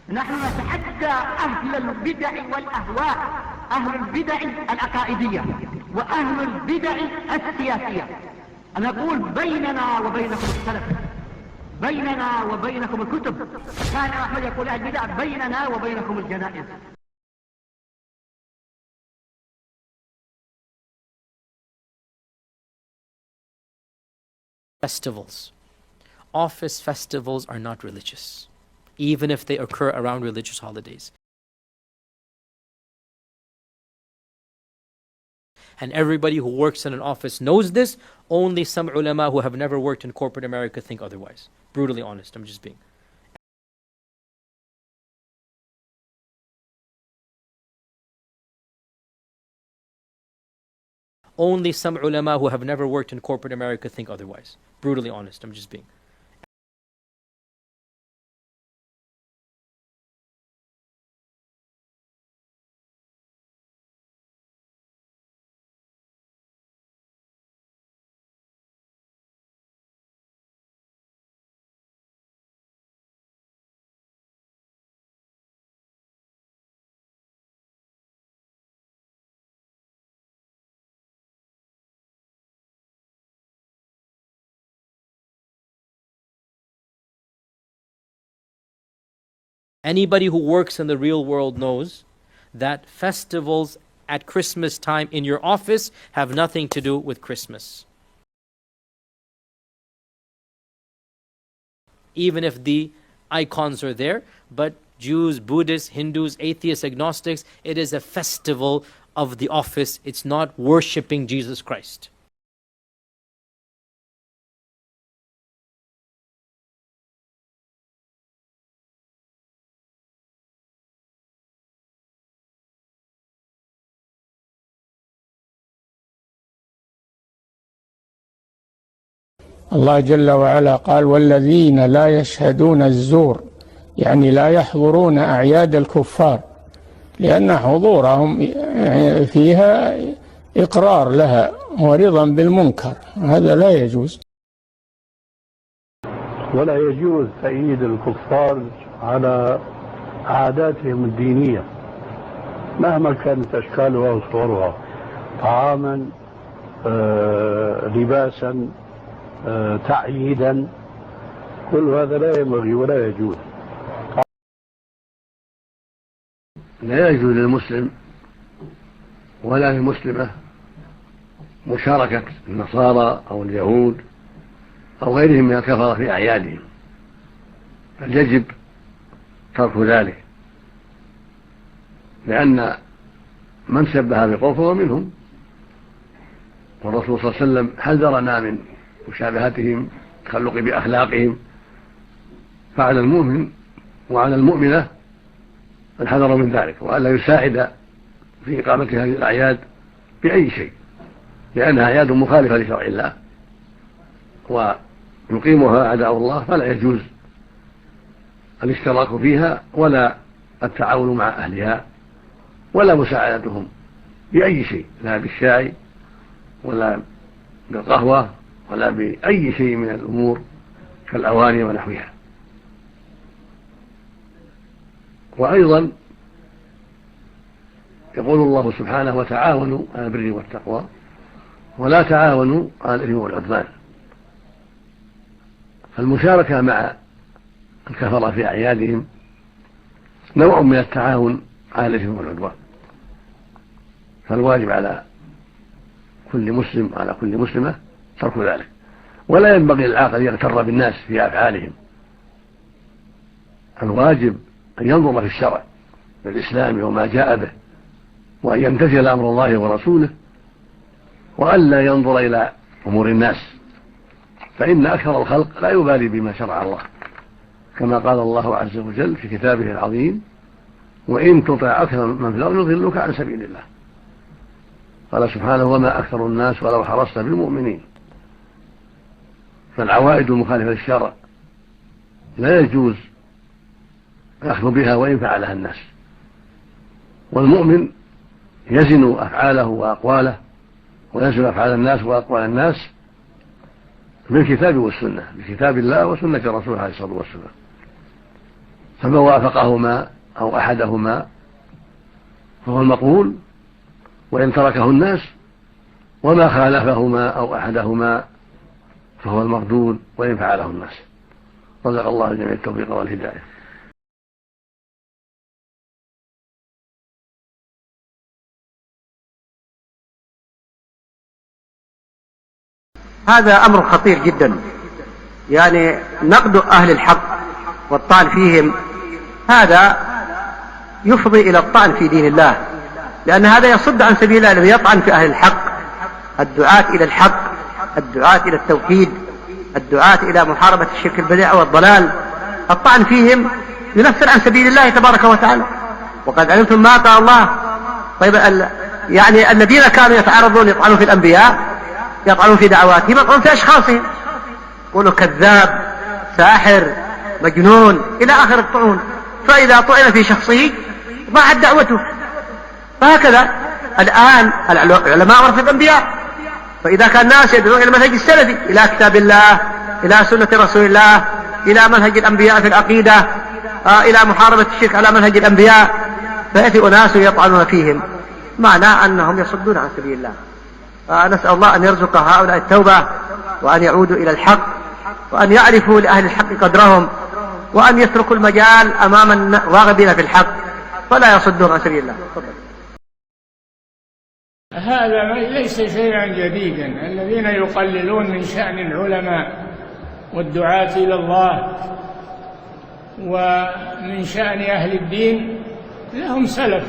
نحن نتحدى أهل البدع والأهواء، أهل البدع العقائدية وأهل البدع السياسية. نقول بيننا وبينكم السلف، بيننا وبينكم الكتب. كان أحمد يقول البدع بيننا وبينكم الجنائز. Festivals. Office festivals are not religious, even if they occur around religious holidays. And everybody who works in an office knows this. Only some ulama who have never worked in corporate America think otherwise. Brutally honest, I'm just being. Only some ulama who have never worked in corporate America think otherwise. Brutally honest, I'm just being. Anybody who works in the real world knows that festivals at Christmas time in your office have nothing to do with Christmas. Even if the icons are there, but Jews, Buddhists, Hindus, atheists, agnostics, it is a festival of the office. It's not worshipping Jesus Christ. الله جل وعلا قال: والذين لا يشهدون الزور، يعني لا يحضرون أعياد الكفار، لأن حضورهم فيها إقرار لها ورضا بالمنكر، هذا لا يجوز. ولا يجوز تأييد الكفار على عاداتهم الدينية مهما كانت أشكالها وصورها، طعاما، لباسا، تعييدا، كل هذا لا ينبغي ولا يجوز. لا يجوز للمسلم ولا للمسلمة مشاركة النصارى أو اليهود أو غيرهم من الكفرة في أعيادهم، بل يجب ترك ذلك، لأن من شبه بالقوم فهو منهم، والرسول صلى الله عليه وسلم حذرنا من مشابهتهم، التخلق بأخلاقهم، فعلى المؤمن وعلى المؤمنة الحذر من ذلك، وألا يساعد في إقامة هذه الأعياد بأي شيء، لأنها أعياد مخالفة لشرع الله ويقيمها أعداء الله، فلا يجوز الاشتراك فيها ولا التعاون مع أهلها ولا مساعدتهم بأي شيء، لا بالشاي ولا بالقهوة ولا بأي شيء من الأمور كالأواني ونحوها. وأيضا يقول الله سبحانه: وتعاونوا على البر والتقوى ولا تعاونوا على الإثم والعدوان. فالمشاركة مع الكفرة في أعيادهم نوع من التعاون على الإثم والعدوان، فالواجب على كل مسلم وعلى كل مسلمة ترك ذلك، ولا ينبغي للعاقل أن يغتر بالناس في أفعالهم. الواجب أن ينظر في الشرع الإسلامي وما جاء به، وأن يمتثل أمر الله ورسوله، وألا ينظر إلى أمور الناس، فإن أكثر الخلق لا يبالي بما شرع الله، كما قال الله عز وجل في كتابه العظيم: وإن تطع أكثر من في الأرض يضلوك عن سبيل الله. قال سبحانه: وما أكثر الناس ولو حرصت بالمؤمنين. فالعوائد المخالفة للشرع لا يجوز الأخذ بها وإن فعلها الناس، والمؤمن يزن أفعاله وأقواله ويزن أفعال الناس وأقوال الناس بالكتاب والسنة، بكتاب الله وسنة رسوله عليه الصلاة والسلام. فمن وافقهما أو أحدهما فهو المقبول وإن تركه الناس، وما خالفهما أو أحدهما فهو المردود وإن فعله الناس. رزق الله الجميع التوفيق والهداية. هذا أمر خطير جدا، يعني نقد أهل الحق والطعن فيهم هذا يفضي إلى الطعن في دين الله، لأن هذا يصد عن سبيل الله الذي يطعن في أهل الحق، الدعاة إلى الحق، الدعاة إلى التوحيد، الدعاة إلى محاربة الشرك البديع والضلال. الطعن فيهم ينفر عن سبيل الله تبارك وتعالى. وقد علمتم ما قال الله. طيب يعني الذين كانوا يتعرضون يطعنون في الأنبياء، يطعنون في دعواتهم، يطعنون في أشخاصهم، يقولوا كذاب، ساحر، مجنون، إلى آخر الطعون. فإذا طعن في شخصه ضاعت دعوته. فهكذا الآن العلماء ورثة الأنبياء، فإذا كان الناس يدعون إلى المنهج السلفي، إلى كتاب الله، إلى سنة رسول الله، إلى منهج الأنبياء في العقيدة، إلى محاربة الشرك على منهج الأنبياء، فيأتي أناس يطعنون فيهم، معناه أنهم يصدون عن سبيل الله. نسأل الله أن يرزق هؤلاء التوبة، وأن يعودوا إلى الحق، وأن يعرفوا لأهل الحق قدرهم، وأن يتركوا المجال أمام الراغبين في الحق فلا يصدون عن سبيل الله. هذا ليس شيئا جديدا. الذين يقللون من شأن العلماء والدعاة إلى الله ومن شأن أهل الدين لهم سلف،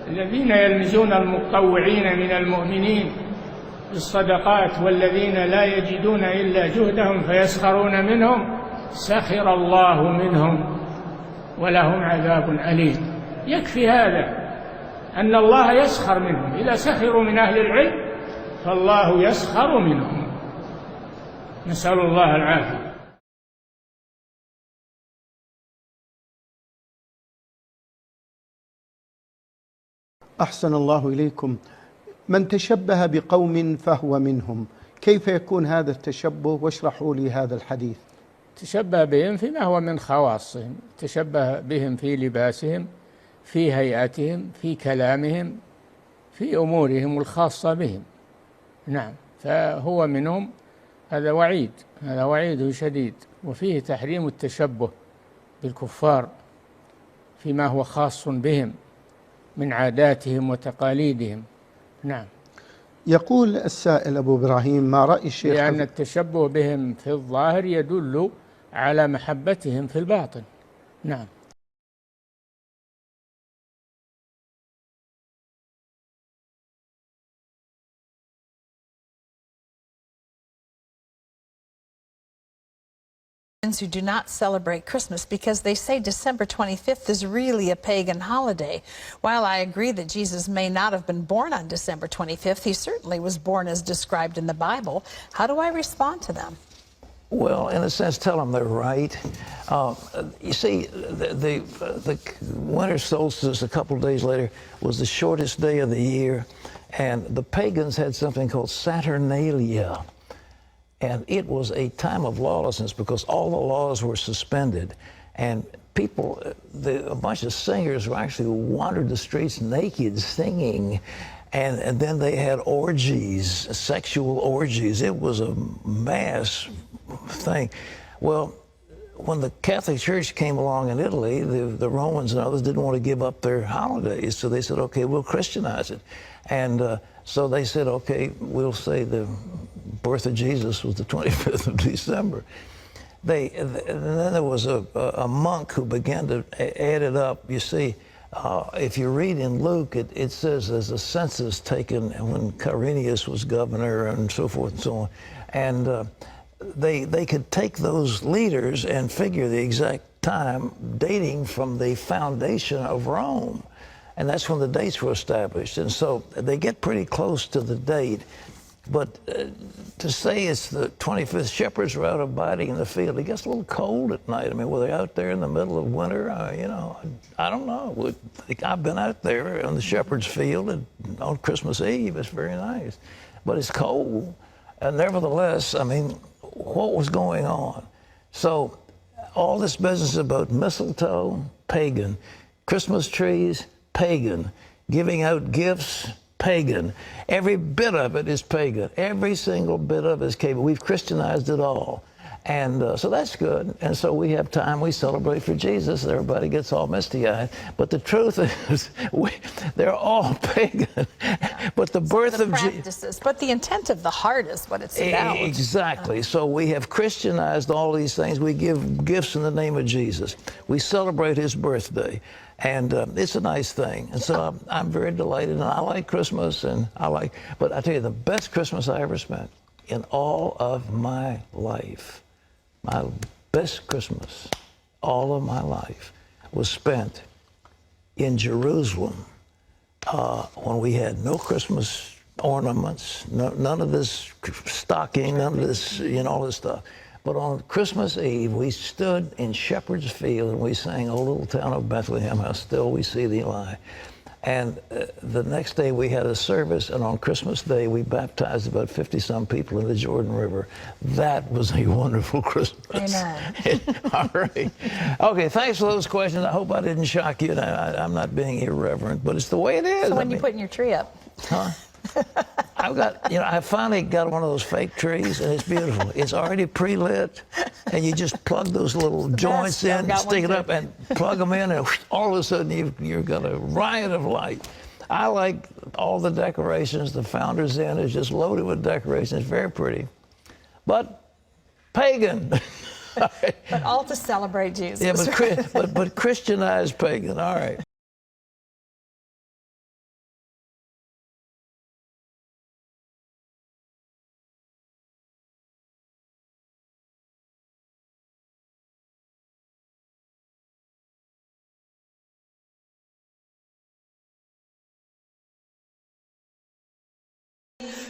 الذين يلمزون المتطوعين من المؤمنين بالصدقات والذين لا يجدون إلا جهدهم فيسخرون منهم سخر الله منهم ولهم عذاب أليم. يكفي هذا أن الله يسخر منهم. إذا سخروا من أهل العلم فالله يسخر منهم. نسأل الله العافية. أحسن الله إليكم. من تشبه بقوم فهو منهم، كيف يكون هذا التشبه؟ واشرحوا لي هذا الحديث. تشبه بهم فيما هو من خواصهم، تشبه بهم في لباسهم، في هيئتهم، في كلامهم، في أمورهم الخاصة بهم. نعم، فهو منهم. هذا وعيد، هذا وعيد شديد، وفيه تحريم التشبه بالكفار فيما هو خاص بهم من عاداتهم وتقاليدهم. نعم. يقول السائل أبو إبراهيم: ما رأي الشيخ؟ لأن التشبه بهم في الظاهر يدل على محبتهم في الباطن. نعم. Who do not celebrate Christmas because they say December 25th is really a pagan holiday. While I agree that Jesus may not have been born on December 25th, he certainly was born as described in the Bible. How do I respond to them? Well, in a sense, tell them they're right. You see, the winter solstice a couple of days later was the shortest day of the year, and the pagans had something called Saturnalia. And it was a time of lawlessness because all the laws were suspended. And people, a bunch of singers were actually wandered the streets naked singing. And then they had orgies, sexual orgies. It was a mass thing. Well, when the Catholic Church came along in Italy, the Romans and others didn't want to give up their holidays. So they said, okay, we'll Christianize it. And so they said, okay, we'll say the birth of Jesus was the 25th of December. And then there was a monk who began to add it up. You see, if you read in Luke, it says there's a census taken when Quirinius was governor and so forth and so on. And they could take those leaders and figure the exact time dating from the foundation of Rome. And that's when the dates were established. And so they get pretty close to the date. But to say it's the 25th, shepherds were out abiding in the field. It gets a little cold at night. I mean, were they out there in the middle of winter? You know, I don't know. I've been out there on the shepherd's field on Christmas Eve. It's very nice. But it's cold. And nevertheless, I mean, what was going on? So all this business about mistletoe, pagan. Christmas trees, pagan. Giving out gifts, pagan. Every bit of it is pagan. Every single bit of it is pagan. We've Christianized it all. And so that's good. And so we have time, we celebrate for Jesus. Everybody gets all misty-eyed. But the truth is, they're all pagan. But the birth of Jesus. But the intent of the heart is what it's about. Exactly. So we have Christianized all these things. We give gifts in the name of Jesus. We celebrate his birthday. And it's a nice thing. And so I'm very delighted. And I like Christmas. But I tell you, the best Christmas I ever spent in all of my life, my best Christmas, all of my life, was spent in Jerusalem when we had no Christmas ornaments, none of this stocking, none of this, all this stuff. But on Christmas Eve, we stood in Shepherd's Field and we sang, "O little town of Bethlehem, how still we see thee lie." And the next day we had a service, and on Christmas Day we baptized about 50-some people in the Jordan River. That was a wonderful Christmas. Amen. All right. Okay, thanks for those questions. I hope I didn't shock you. I'm not being irreverent, but it's the way it is. So when you putting your tree up? Huh? I've got, I finally got one of those fake trees, and it's beautiful. It's already pre-lit, and you just plug those little joints in, stick it up, and plug them in, and all of a sudden you've got a riot of light. I like all the decorations. The Founder's Inn is just loaded with decorations. It's very pretty, but pagan. But all to celebrate Jesus. Yeah, but Christianized pagan. All right.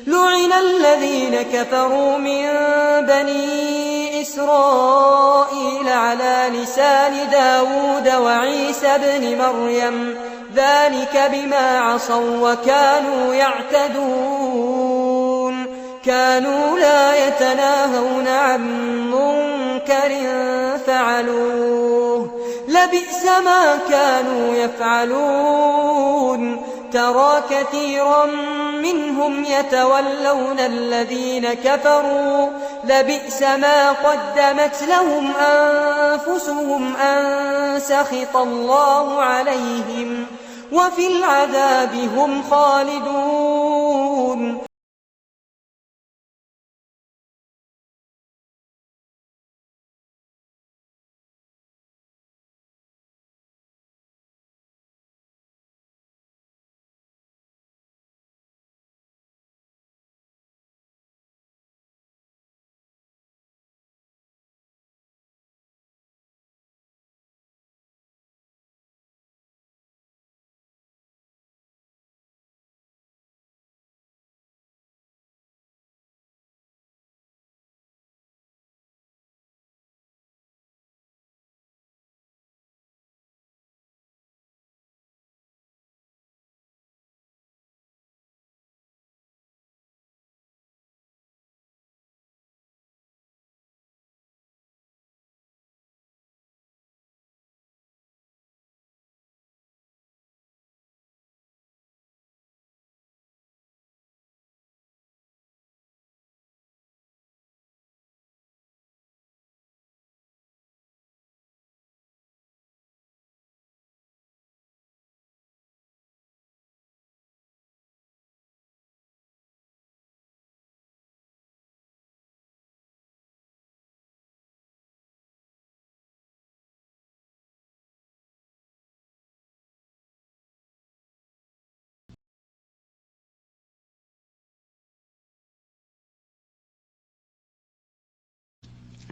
لعن الذين كفروا من بني إسرائيل على لسان داود وعيسى بن مريم ذلك بما عصوا وكانوا يعتدون كانوا لا يتناهون عن منكر فعلوه لبئس ما كانوا يفعلون ترى كثيرا منهم يتولون الذين كفروا لبئس ما قدمت لهم أنفسهم أن سخط الله عليهم وفي العذاب هم خالدون.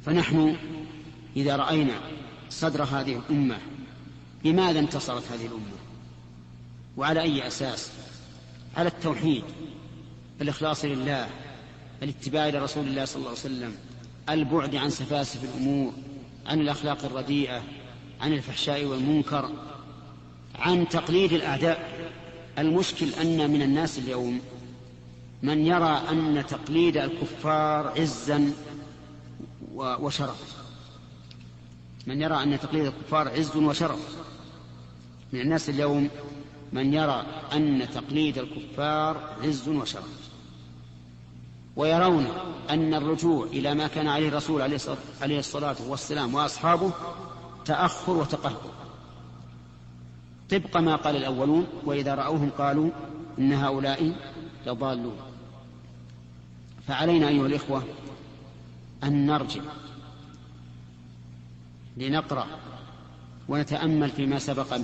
فنحن إذا رأينا صدر هذه الأمة لماذا انتصرت هذه الأمة وعلى أي أساس؟ على التوحيد، الإخلاص لله، الاتباع لرسول الله صلى الله عليه وسلم، البعد عن سفاسف الأمور، عن الأخلاق الرديئة، عن الفحشاء والمنكر، عن تقليد الأعداء. المشكل أن من الناس اليوم من يرى أن تقليد الكفار عزا وشرف، من يرى أن تقليد الكفار عز وشرف. من الناس اليوم من يرى أن تقليد الكفار عز وشرف، ويرون أن الرجوع إلى ما كان عليه الرسول عليه الصلاة والسلام وأصحابه تأخر وتقهر، طبق ما قال الأولون: وإذا رأوهم قالوا إن هؤلاء لضالون. فعلينا أيها الإخوة أن نرجع لنقرأ ونتأمل فيما سبق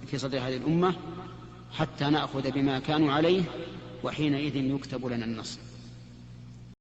في صدر هذه الأمة حتى نأخذ بما كانوا عليه، وحينئذ يكتب لنا النصر.